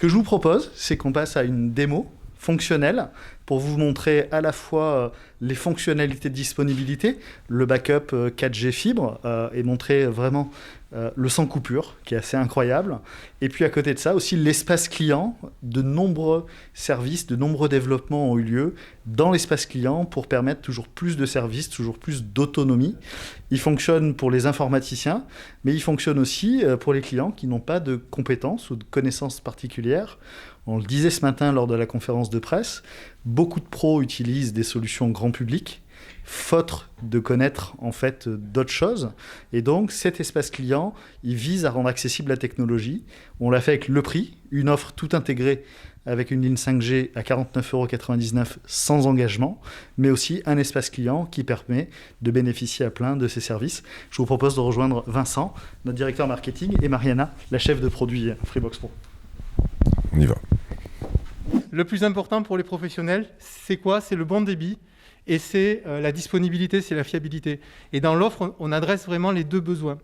que je vous propose, c'est qu'on passe à une démo fonctionnelle pour vous montrer à la fois les fonctionnalités de disponibilité, le backup 4G fibre, et montrer vraiment le sans coupure, qui est assez incroyable. Et puis à côté de ça, aussi l'espace client. De nombreux services, de nombreux développements ont eu lieu dans l'espace client pour permettre toujours plus de services, toujours plus d'autonomie. Il fonctionne pour les informaticiens, mais il fonctionne aussi pour les clients qui n'ont pas de compétences ou de connaissances particulières. On le disait ce matin lors de la conférence de presse, beaucoup de pros utilisent des solutions grand public, faute de connaître en fait d'autres choses. Et donc cet espace client, il vise à rendre accessible la technologie. On l'a fait avec le prix, une offre tout intégrée avec une ligne 5G à 49,99 € sans engagement, mais aussi un espace client qui permet de bénéficier à plein de ces services. Je vous propose de rejoindre Vincent, notre directeur marketing, et Mariana, la chef de produit Freebox Pro. On y va. Le plus important pour les professionnels, c'est quoi? C'est le bon débit et c'est la disponibilité, c'est la fiabilité. Et dans l'offre, on adresse vraiment les deux besoins.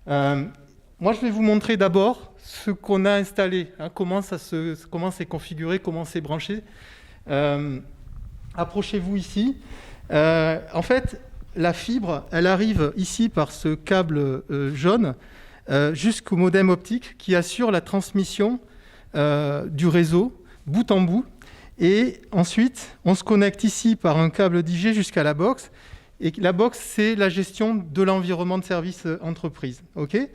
Moi, je vais vous montrer d'abord ce qu'on a installé, hein, comment c'est configuré, comment c'est branché. Approchez-vous ici. En fait, la fibre, elle arrive ici par ce câble jaune jusqu'au modem optique qui assure la transmission du réseau bout en bout, et ensuite on se connecte ici par un câble d'IG jusqu'à la box, et la box, c'est la gestion de l'environnement de service entreprise. Okay.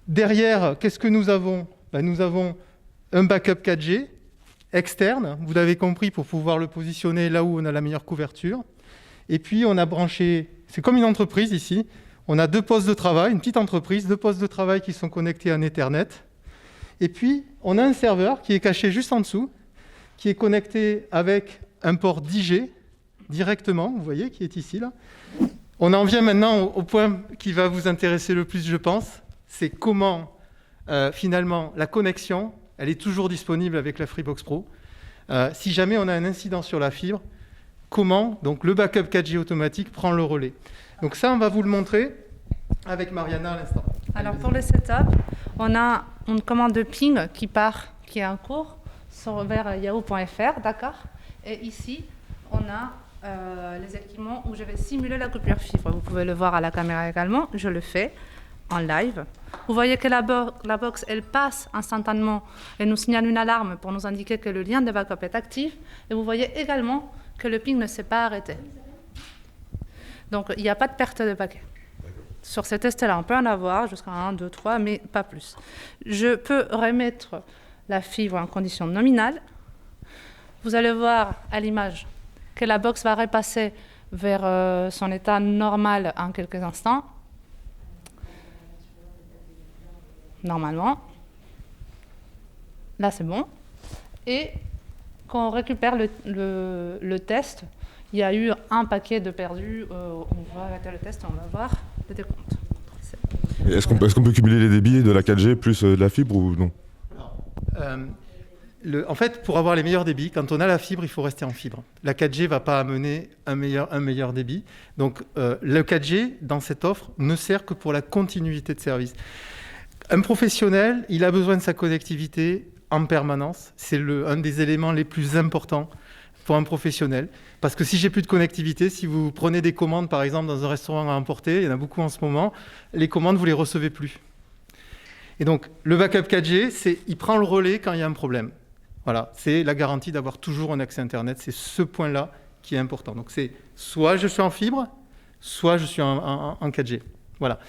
Derrière, qu'est-ce que nous avons? Nous avons un backup 4G externe, vous l'avez compris, pour pouvoir le positionner là où on a la meilleure couverture. Et puis on a branché, c'est comme une entreprise ici, on a deux postes de travail, une petite entreprise, deux postes de travail qui sont connectés en Ethernet. Et puis, on a un serveur qui est caché juste en dessous, qui est connecté avec un port d'IG directement, vous voyez, qui est ici, là. On en vient maintenant au point qui va vous intéresser le plus, je pense. C'est comment, finalement, la connexion, elle est toujours disponible avec la Freebox Pro. Si jamais on a un incident sur la fibre, comment, donc, le backup 4G automatique prend le relais. Donc ça, on va vous le montrer avec Mariana à l'instant. Alors, pour le setup, on a une commande de ping qui est en cours vers yahoo.fr, d'accord. Et ici, on a les équipements où je vais simuler la coupure fibre. Vous pouvez le voir à la caméra également. Je le fais en live. Vous voyez que la box, elle passe instantanément et nous signale une alarme pour nous indiquer que le lien de backup est actif. Et vous voyez également que le ping ne s'est pas arrêté. Donc, il n'y a pas de perte de paquet. Sur ces tests-là, on peut en avoir jusqu'à 1, 2, 3, mais pas plus. Je peux remettre la fibre en condition nominale. Vous allez voir à l'image que la box va repasser vers son état normal en quelques instants. Normalement. Là, c'est bon. Et quand on récupère le test, il y a eu un paquet de perdus. On va arrêter le test et on va voir le décompte. Est-ce qu'on peut cumuler les débits de la 4G plus de la fibre ou non? En fait, pour avoir les meilleurs débits, quand on a la fibre, il faut rester en fibre. La 4G ne va pas amener un meilleur débit. Donc, le 4G, dans cette offre, ne sert que pour la continuité de service. Un professionnel, il a besoin de sa connectivité en permanence. C'est un des éléments les plus importants pour un professionnel. Parce que si j'ai plus de connectivité, si vous prenez des commandes, par exemple, dans un restaurant à emporter, il y en a beaucoup en ce moment, les commandes, vous ne les recevez plus. Et donc, le backup 4G, il prend le relais quand il y a un problème. Voilà, c'est la garantie d'avoir toujours un accès Internet. C'est ce point-là qui est important. Donc, c'est soit je suis en fibre, soit je suis en 4G. Voilà.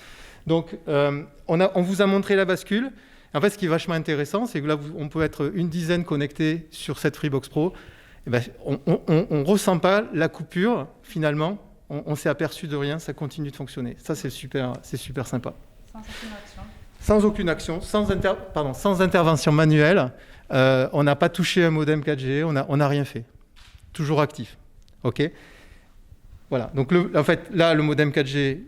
Donc, on vous a montré la bascule. En fait, ce qui est vachement intéressant, c'est que là, on peut être une dizaine connectés sur cette Freebox Pro. Et ben, on ne ressent pas la coupure, finalement. On s'est aperçu de rien, ça continue de fonctionner. Ça, c'est super sympa. Sans aucune action, sans intervention manuelle. On n'a pas touché un modem 4G, on n'a rien fait. Toujours actif. OK ? Voilà. Donc, en fait, là, le modem 4G,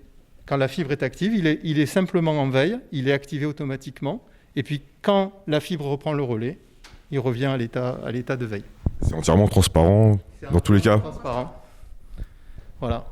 quand la fibre est active, il est simplement en veille, il est activé automatiquement. Et puis, quand la fibre reprend le relais, il revient à l'état de veille. C'est entièrement transparent dans tous les cas. Transparent. Voilà.